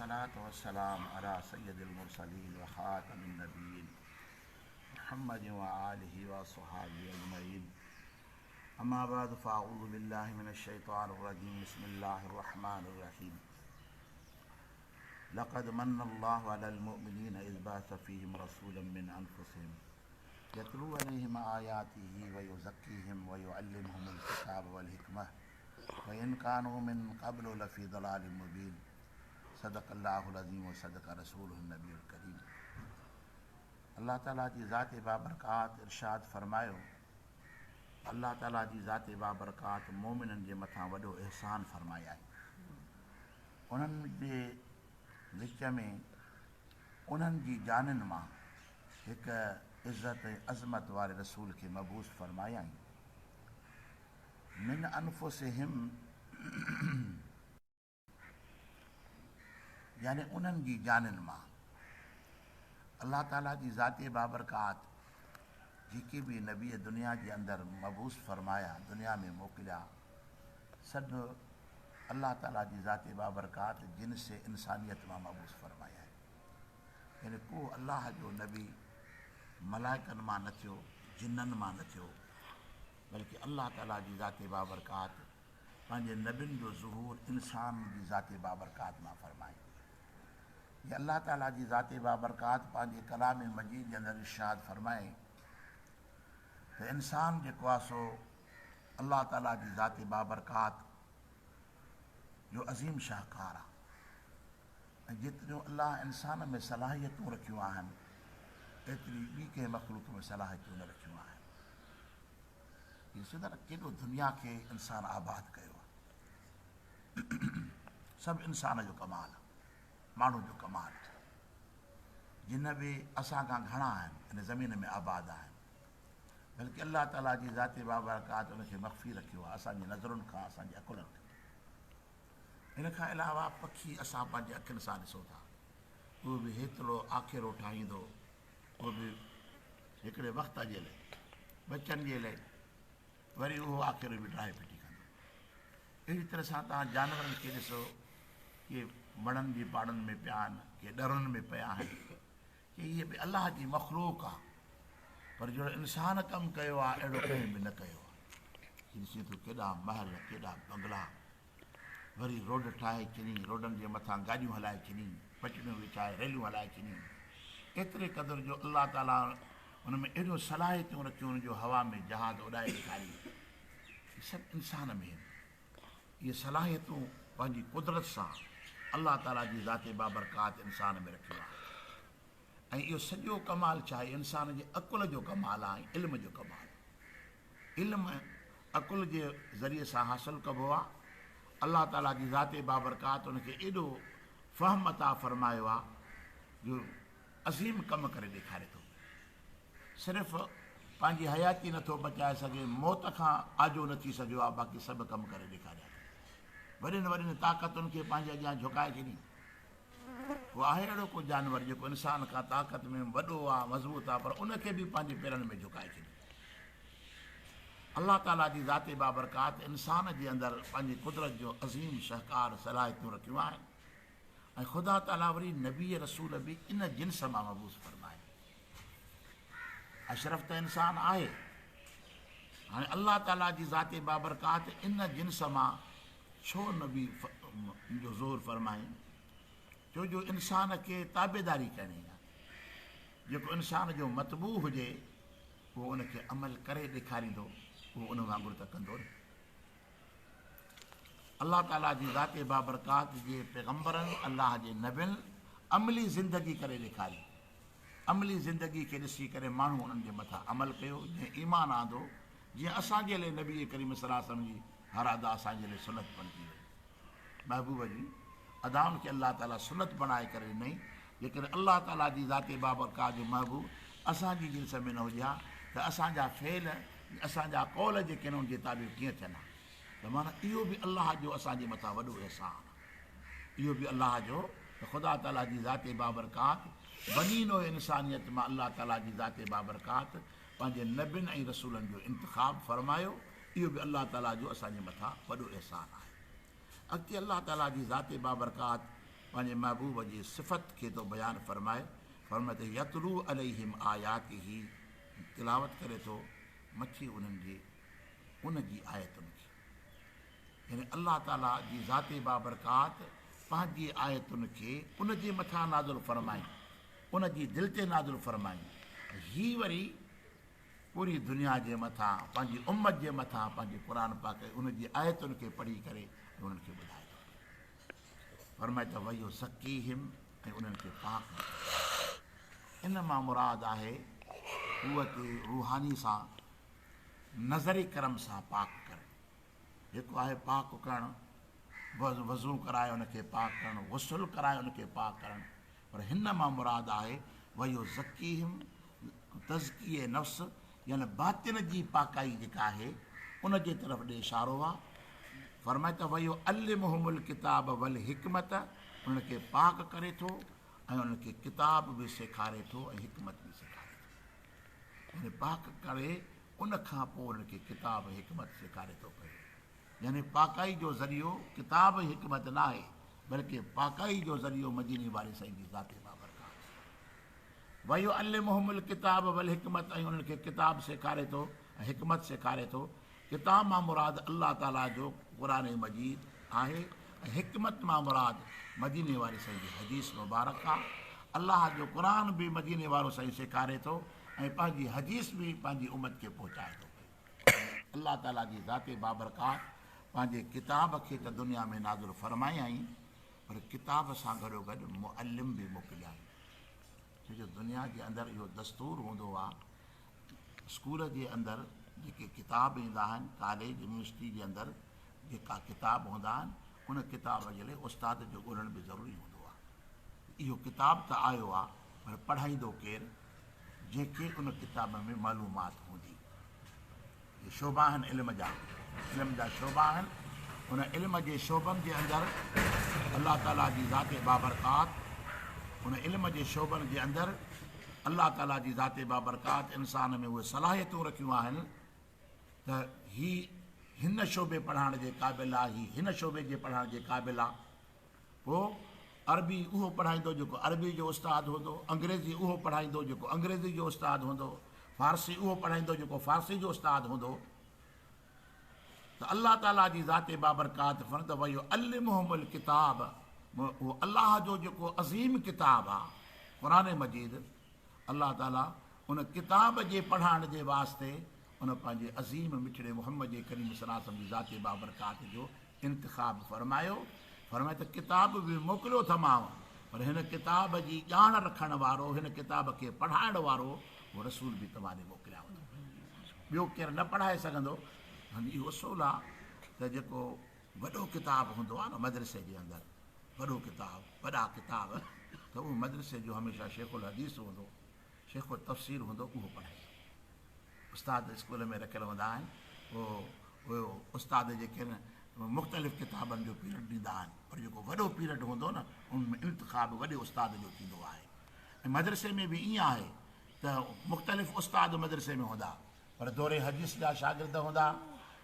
वस्सलातु वस्सलाम अला सय्यदिल मुरसलीन व खातमिन नबिय्यीन मुहम्मद व आलिहि व अस्हाबिहि अजमईन। अम्मा बाद फ़अऊज़ु बिल्लाहि मिनश शैतानिर रजीम। बिस्मिल्लाहिर रहमानिर रहीम। लक़द मन्नल्लाहु अलल मुअमिनीना इज़ बअसा फ़ीहिम रसूलन मिन अनफ़ुसिहिम यतलू अलैहिम आयातिही व युज़क्कीहिम व युअल्लिमुहुमुल किताब वल हिकमह व इन कानू मिन क़ब्लु लफ़ी दलालिम मुबीन। सदक़ल्लाहुल अज़ीम व सदक़ रसूलुहुन नबियुल करीम। अल्लाह ताला जी ज़ात बाबरकात इरशाद फरमायो, अल्लाह ताला जी ज़ात बाबरकात मोमिननि जे मथां वॾो एहसान फरमाया आहे। उन्हनि जे विच में उन्हनि जी जानिन मां हिकु इज़्ज़त ऐं अज़मत वारे रसूल खे मबूस फरमाया आहिनि। मिन अनफुसिहिम यानी उन्हनि जी जानिन मां। अल्लाह ताला जी ज़ाती बाबरकात जेके बि नबी दुनिया जे अंदरि मबूस फरमाया, दुनिया में मोकिलिया, सभु अल्लाह ताला जी ज़ाती बाबरकात जिन से इंसानियत मां मबूस फरमाया आहे। यानी को अल्लाह जो नबी मलाइकनि मां न थियो, जिन्ननि मां न थियो, बल्कि अल्लाह ताला जी ज़ाती बाबरकात पंहिंजे नबियुनि जो ज़ुहूर इंसान जी ज़ाती बाबरकात मां फरमाई। ये अल्लाह ताला जी ज़ाती बाबरकात पंहिंजे कलाम मजीद जे अंदरि इरशाद फरमाए त इंसान जेको आहे सो अल्लाह ताला जी ज़ाती बाबरकात जो अज़ीम शाहकार आहे। ऐं जेतिरियूं अल्लाह इंसान में सलाहियतूं रखियूं आहिनि एतिरी ॿी कंहिं मख़लूक में सलाहियतूं न रखियूं आहिनि। ॾिसो था न केॾो दुनिया खे इंसान आबाद कयो आहे। सभु इंसान जो कमाल आहे, माण्हू जो कमाल आहे। जिन बि असां खां घणा आहिनि इन ज़मीन में आबाद आहिनि, बल्कि अल्लाह ताला जी ज़ाती बाबरकात उनखे मख़फ़ी रखियो आहे असांजी नज़रुनि खां, असांजे अकुलनि खां। इन खां अलावा पखी असां पंहिंजे अखियुनि सां ॾिसूं था, उहो बि हेतिरो आखेरो ठाहींदो, उहो बि हिकिड़े वक़्त जे लाइ, बचनि जे लाइ, वरी उहो आखेरो बि ड्राए फिटी कंदो। अहिड़ी तरह सां तव्हां जानवरनि खे ॾिसो, के वणनि जी पाड़नि में पिया आहिनि, के ॾरुनि में पिया आहिनि, के इहे बि अलाह जी मख़लूक आहे। पर जो इंसान कमु कयो आहे अहिड़ो कंहिं बि न कयो आहे। ॾिसी तूं केॾा महल, केॾा बंगला, वरी रोड ठाहे छॾी, रोडनि जे मथां गाॾियूं हलाए छॾी, पटड़ियूं विछाए, रेलियूं हलाए छॾियूं। एतिरे क़दुरु जो अल्लाह ताला हुन में एॾो सलाहियतूं रखियूं, जो हवा में जहाज़ उॾाए ॾेखारी। सभु इंसान में आहिनि। इहे सलाहियतूं पंहिंजी कुदरत सां अल्लाह ताला जी ज़ाती बाबरकात इंसान में रखियो आहे। ऐं इहो सॼो कमाल छा आहे? इंसान जे अकुल जो कमाल आहे, इल्म जो कमाल। इल्म अकुल जे ज़रिए सां हासिलु कबो आहे। अल्लाह ताला जी ज़ाती बाबरकात उनखे एॾो फ़हम अता फरमायो आहे जो अज़ीम कमु करे ॾेखारे थो। सिर्फ़ु पंहिंजी हयाती नथो बचाए सघे, मौत खां आजो न थी सघियो आहे, बाक़ी सभु कमु करे ॾेखारिया। वॾियुनि वॾियुनि ताक़तुनि खे पंहिंजे अॻियां झुकाए छॾी। उहो आहे अहिड़ो को जानवर जेको इंसान खां ताक़त में वॾो आहे, मज़बूत आहे, पर उनखे बि पंहिंजे पेरनि में झुकाए छॾी। अल्लाह ताला जी ज़ाती बाबरकात इंसान जे अंदरि पंहिंजी कुदरत जो अज़ीम शाहकार सलाहियतूं रखियूं आहिनि। ऐं ख़ुदा ताला वरी नबी रसूल बि इन जिन्स मां मबूस फरमाए। अशरफ त इंसान आहे, हाणे अल्लाह ताला जी ज़ाती बाबरकात इन जिन्स मां छो नबी जो ज़ोर फरमाई? छो जो इंसान खे ताबेदारी करणी आहे। जेको इंसान जो मतबू हुजे उहो उनखे अमल करे ॾेखारींदो, उहो उन वांगुरु त कंदो न। अल्लाह ताला जी ज़ाती बाबरकात जे पैगम्बरनि, अल्लाह जे नबियुनि अमली ज़िंदगी करे ॾेखारी। अमली ज़िंदगी खे ॾिसी करे माण्हू उन्हनि जे मथां अमल कयो, जीअं ईमान आंदो। जीअं असांजे लाइ नबी करीम सल्लल्लाहु अलैहि वसल्लम जी हर अदा असांजे लाइ सुनत बणिजी वई। महबूब जी अदाउनि खे अल्लाह ताला सुनत बणाए करे ॾिनई। लेकिन अल्लाह ताला जी ज़ाती बाबरकात जो महबूब असांजी जिन्स में न हुजे हा त असांजा फेल, असांजा कौल जेके आहिनि उनजे ताबे कीअं थियनि हा? त माना इहो बि अल्लाह जो असांजे मथां वॾो अहसान आहे। इहो बि अल्लाह जो ख़ुदा ताला जी ज़ाती बाबरकात बनीनो इंसानियत मां अल्लाह ताला जी ज़ाती बाबरकात पंहिंजे नबियुनि ऐं रसूलनि जो इंतिखाब फरमायो। इहो बि अल्लाह ताला जो असांजे मथां वॾो अहसान आहे। अॻिते अल्लाह ताला जी ज़ाती बाबरकात पंहिंजे महबूब जी सिफ़त खे थो बयानु फरमाए त यतलू अलैहिम आयातिही, तिलावत करे थो मथी उन्हनि जी उन जी आयतुनि खे। यानी अल्लाह ताला जी ज़ाते बाबरकात पंहिंजी आयतुनि खे उन जे मथां नाज़िल फरमाई, उन जी दिलि ते नाज़िल फरमाई। हीअ वरी पूरी दुनिया जे मथां, पंहिंजी उम्मत जे मथां पंहिंजे क़ुर पाक उन जी आयतुनि खे पढ़ी करे उन्हनि खे ॿुधाए थो फरमाए त वयो ज़क्कीहिम, ऐं उन्हनि खे पाक। इन मां मुराद आहे क़ुवत रूहानी सां, नज़री करम सां पाक करणु। जेको आहे पाक करणु, वज़ू कराए उनखे पाक करणु, गुस्ल कराए उनखे पाक करणु। पर हिन मां मुराद आहे वयो ज़क्कीहिम, तज़किये नफ़्स, यानी बातिन जी पाकाई जेका आहे उन जे तरफ़ ॾे इशारो आहे। फरमाए त वयो अल्लिमहुमुल किताब वल हिकमत, उनखे पाक करे थो ऐं उनखे किताब बि सेखारे थो ऐं हिकमत बि सेखारे थो। यानी पाक करे उन खां पोइ उनखे किताब हिकमत सेखारे थो पियो। यानी पाकाई जो ज़रियो किताब हिकमत न आहे, बल्कि पाकाई जो ज़रियो मदीने वारे साईं जी ज़ाते बाबरकात। वयो अल्लिमहुमुल किताब वल हिकमत, ऐं उन्हनि खे किताब सेखारे थो ऐं हिकमत सेखारे थो। किताब मां मुराद अल्लाह ताला जो क़ुरान मजीद आहे, ऐं हिकमत मां मुराद मदीने वारे साईं जी हदीस मुबारक आहे। अल्लाह जो क़ुरान बि मदीने वारो साईं सेखारे थो ऐं पंहिंजी हदीस बि पंहिंजी उम्मत खे पहुचाए थो। अल्लाह ताला जी ज़ाते बाबरकात पंहिंजे किताब खे त दुनिया में नाज़िल फरमायाई, पर किताब सां गॾोगॾु मुअल्लिम बि मोकिलियाई। छो जो दुनिया जे अंदरि इहो दस्तूर हूंदो आहे, स्कूल जे अंदरि जेके किताब ईंदा आहिनि, कॉलेज यूनिवर्सिटी जे अंदरि जेका किताब हूंदा आहिनि, उन किताब जे लाइ उस्ताद जो ॻोल्हण बि ज़रूरी हूंदो आहे। इहो किताब त आयो आहे, पर पढ़ाईंदो केरु? जंहिंखे उन किताब में मालूमात हूंदी। इहे शोबा आहिनि इल्म जा शोबा आहिनि। उन इल्म जे शोबनि जे अंदरि अल्लाह ताला जी ज़ाते बाबरकात, उन इल्म जे शोबनि जे अंदरि अल्लाह ताला जी ज़ाते बाबरकात इंसान में उहे सलाहियतूं रखियूं आहिनि त हिन शोबे पढ़ाइण जे क़ाबिल आहे, हिन शोबे जे पढ़ाइण जे क़ाबिल आहे। पोइ अरबी उहो पढ़ाईंदो जेको अरबी जो उस्तादु हूंदो, अंग्रेज़ी उहो पढ़ाईंदो जेको अंग्रेज़ी जो उस्तादु हूंदो, फ़ारसी उहो पढ़ाईंदो जेको फ़ारसी जो उस्तादु हूंदो। त अल्लाह ताला जी ज़ाते बाबरकात फर्द वयो अल्लिमहुमुल किताब, उहो अल्लाह जो जेको अज़ीम किताब आहे क़ुरान मजीद, अल्लाह ताला उन किताब जे पढ़ाइण जे वास्ते उन पंहिंजे अज़ीम मिठड़े मुहम्मद जे करीम सल्लल्लाहु अलैहि वसल्लम जी ज़ाते बाबरकात जो इंतिख़ाब फरमायो। फरमाए त किताब बि मोकिलियो थमांव, पर हिन किताब जी ॼाण रखण वारो, हिन किताब खे पढ़ाइण वारो उहो रसूल बि तव्हां ॾे मोकिलियाव थो। ॿियो केरु न पढ़ाए सघंदो। हाणे इहो उसूल आहे त जेको वॾो किताब हूंदो आहे न मदरसे जे अंदरि, वॾो किताब, वॾा किताब, त उहो मदरसे जो हमेशह शेखुल हदीस हूंदो, शेखुल तफ़सीर हूंदो, उहो पढ़ाईंदो। उस्ताद स्कूल में रखियल हूंदा आहिनि, उहो उस्ताद जेके आहिनि मुख़्तलिफ़ किताबनि जो पीरियड ॾींदा आहिनि, पर जेको वॾो पीरियड हूंदो न उनमें इंतिख़ाब वॾे उस्ताद जो थींदो आहे। ऐं मदरसे में बि ईअं आहे त मुख़्तलिफ़ उस्ताद मदरसे में हूंदा, पर दौरे हदीस जा शागिर्द हूंदा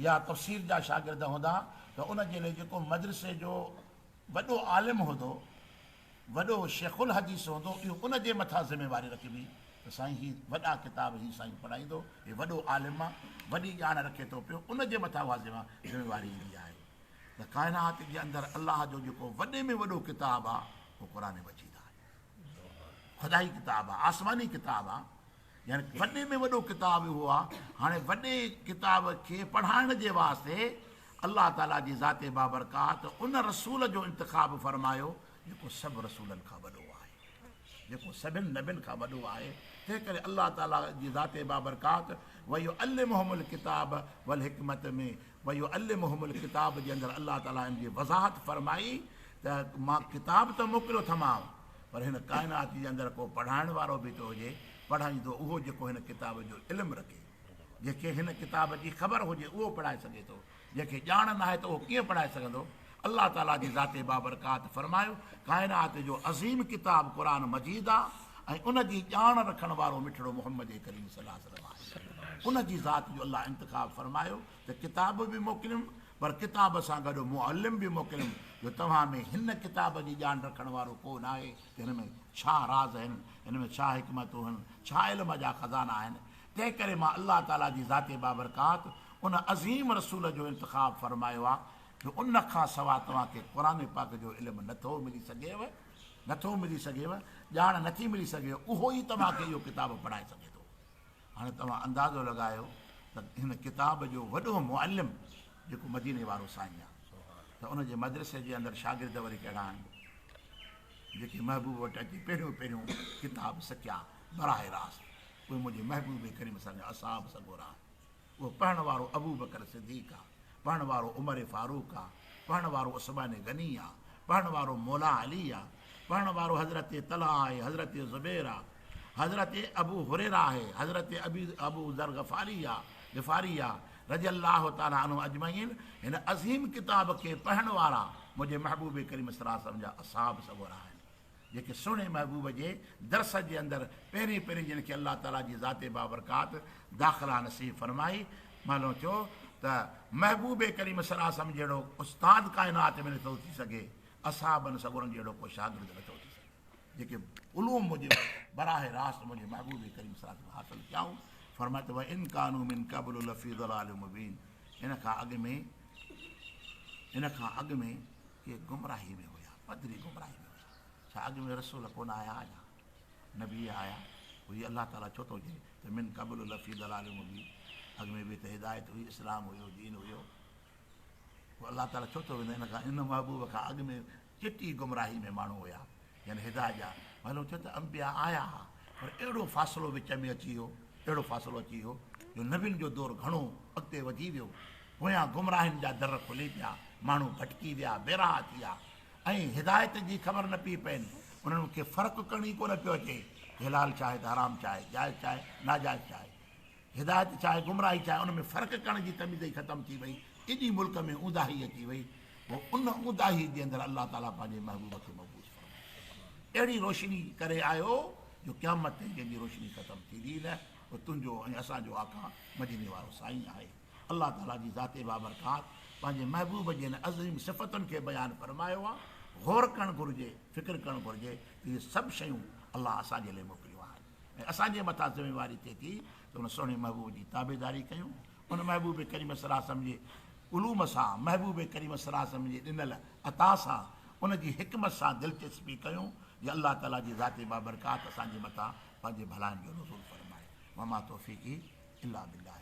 या तफ़सीर जा शागिर्द हूंदा, त उन जे लाइ जेको मदरसे जो वॾो आलिम हूंदो, वॾो शेखुल हदीस हूंदो, इहो उन जे मथां ज़िमेवारी रखिबी त साईं ही वॾा किताब ही साईं पढ़ाईंदो, हे वॾो आलिम आहे, वॾी ॼाण रखे थो पियो, उन जे मथां उहा ज़िमेवारी ईंदी आहे। त काइनात जे अंदरि अल्लाह जो जेको वॾे में वॾो किताब आहे उहो क़ुरान मजीद आहे, ख़ुदाई किताब आहे, आसमानी किताब आहे। यानी वॾे में वॾो किताब उहो आहे। हाणे वॾे किताब खे पढ़ाइण जे वास्ते अल्लाह ताला जी ज़ाते बाबरकात उन रसूल जो इंतिख़ाब फरमायो जेको सभु रसूलनि खां वॾो आहे, जेको सभिनि नबियुनि खां वॾो आहे। तंहिं करे अल्लाह ताला जी ज़ाते बाबरकात वयो अल्लिमहुमुल किताब वल हिकमत में वयो अल्लिमहुमुल किताब जे अंदरि अल्लाह ताला इन जी वज़ाहत फरमाई त मां किताब त मोकिलियो थमांव, पर हिन काइनात जे अंदरि को पढ़ाइण वारो बि थो हुजे, पढ़ाईंदो उहो जेको हिन किताब जो इल्मु रखे। जंहिंखे हिन किताब जी ख़बर हुजे उहो पढ़ाए सघे थो, जंहिंखे ॼाण न आहे त उहो कीअं पढ़ाए सघंदो। अल्लाह ताला जी ज़ाते बाबरकात फरमायो काइनात जो अज़ीम किताब क़ुरान मजीद आहे, ऐं उन जी ॼाण रखण वारो मिठड़ो मुहम्मद करीम सल्लल्लाहु अलैहि वसल्लम आहे। उन जी ज़ात जो अल्लाह इंतिख़ाब फरमायो त किताब बि मोकिलियुमि, पर किताब सां गॾु मुअल्लिम बि मोकिलियुमि जो तव्हां में हिन किताब जी ॼाण रखण वारो कोन आहे हिन में छा राज़ आहिनि, हिन में छा हिकमतूं आहिनि, छा इल्म जा ख़ज़ाना आहिनि। तंहिं करे मां अलाह ताला जी ज़ाती बाबरकात उन अज़ीम रसूल जो इंतिख़ाब फ़रमायो आहे जो उन खां सवाइ तव्हांखे क़ुर पाक जो इल्मु नथो मिली सघेव, नथो मिली सघेव, ॼाण नथी मिली सघेव, उहो ई तव्हांखे इहो किताबु पढ़ाए सघे थो। हाणे तव्हां अंदाज़ो लॻायो त हिन किताब जो वॾो मुअल्लिम जेको मदीने वारो साईं आहे त उनजे मदरसे जे अंदरि शागिर्द वरी कहिड़ा आहिनि जेके महबूब वटि अची पहिरियों पहिरियों किताब सिखिया बराह रास्त, उहे मुंहिंजे महबूब करीम सॼा असाब सगोरा। उहो पढ़ण वारो अबू बकर सिद्दीक़ आहे, पढ़ण वारो उमर फारूक आहे, पढ़ण वारो उस्मान गनी आहे, पढ़ण वारो मौला अली आहे, पढ़ण वारो हज़रत तलहा आहे, हज़रत ज़ुबैर आहे, हज़रत अबू हुरैरा आहे, हज़रत अबू ज़र गफ़ारी आहे रज़ी अल्लाह ताला अन्हु अजमईन। हिन अज़ीम किताब खे पढ़ण वारा मुंहिंजे महबूब करीम सल्लल्लाहु अलैहि वसल्लम जा असाब सगोरा आहिनि जेके सुहिणे महबूब जे दरस जे अंदरि पहिरीं पहिरीं जिन खे अल्लाह ताला जी ज़ाते बाबरकात दाख़िला नसीब फरमाई। मानो चयो त महबूब करीम सल्लल्लाहु अलैहि वसल्लम जहिड़ो उस्ताद काइनात में नथो थी सघे, असाबनि सगोरनि जहिड़ो को शागिर्द नथो थी सघे जेके उलूम मुंहिंजे बराह रास्त मुंहिंजे महबूब करीम सल्लल्लाहु अलैहि वसल्लम हासिल कयाऊं। फरमाए त इन कानू मिन क़ब्ल लफ़ी ज़लालिम मुबीन, इन खां अॻु में के गुमराही में हुया, पधरी गुमराही में हुया। छा अॻु में रसूल कोन आया आया, नबी आया, हुई अल्लाह ताला छो थो चए त मिन क़ब्ल लफ़ी ज़लालिम मुबीन, अॻु में बि त हिदायत हुई, इस्लाम हुयो, दीन हुयो, पोइ अल्लाह ताला छो थो वेंदो इन महबूब खां अॻु में चिटी गुमराही में माण्हू हुया, यानी हिदायत जा मानो चयो त अंबिया आया हा पर अहिड़ो फ़ासिलो विच में अची वियो, अहिड़ो फ़ासिलो अची वियो जो नबियुनि जो दौरु घणो अॻिते वधी वियो, पोयां गुमराहिनि जा दर खुली पिया, माण्हू भटकी विया, बेराह थी विया ऐं हिदायत जी ख़बर न पई पइनि। उन्हनि खे फ़र्क़ु करण ई कोन पियो अचे, हिलाल चाहे त हराम चाहे, जाइज़ चाहे नाजाइज़ चाहे, हिदायत चाहे गुमराही चाहे, उन में फ़र्क़ु करण जी तमीज़ ई ख़तमु थी वई। एॾी मुल्क में ऊंदाही अची वई, पोइ उन ऊंदाही जे अंदरि अल्लाह ताला पंहिंजे महबूब खे मबूस फरमायो, अहिड़ी रोशनी करे आयो जो क़यामत ताईं जंहिंजी रोशनी ख़तमु थींदी न, उहो तुंहिंजो ऐं असांजो आका मदीने वारो साईं आहे। अल्लाह ताला जी ज़ाते बाबरकात पंहिंजे महबूब जे हिन अज़ीम सिफ़तुनि खे बयानु फरमायो आहे। गौर करणु घुरिजे, फ़िक्र करणु घुरिजे त इहे सभु शयूं अल्लाह असांजे लाइ मोकिलियो आहे ऐं असांजे मथां ज़िमेवारी थिए थी त उन सुहिणे महबूब जी ताबेदारी कयूं, उन महबूब करीम सल्लल्लाहु अलैहि वसल्लम जे उलूम सां, महबूब करीम सल्लल्लाहु अलैहि वसल्लम जे ॾिनल अता सां, उन जी हिकमत सां दिलचस्पी कयूं या अल्लाह ताला जी ज़ाते बाबरकात असांजे मथां पंहिंजे भलाइनि जो नुज़ूल फरमाए। वमा तौफ़ीक़ी इल्ला बिल्लाह।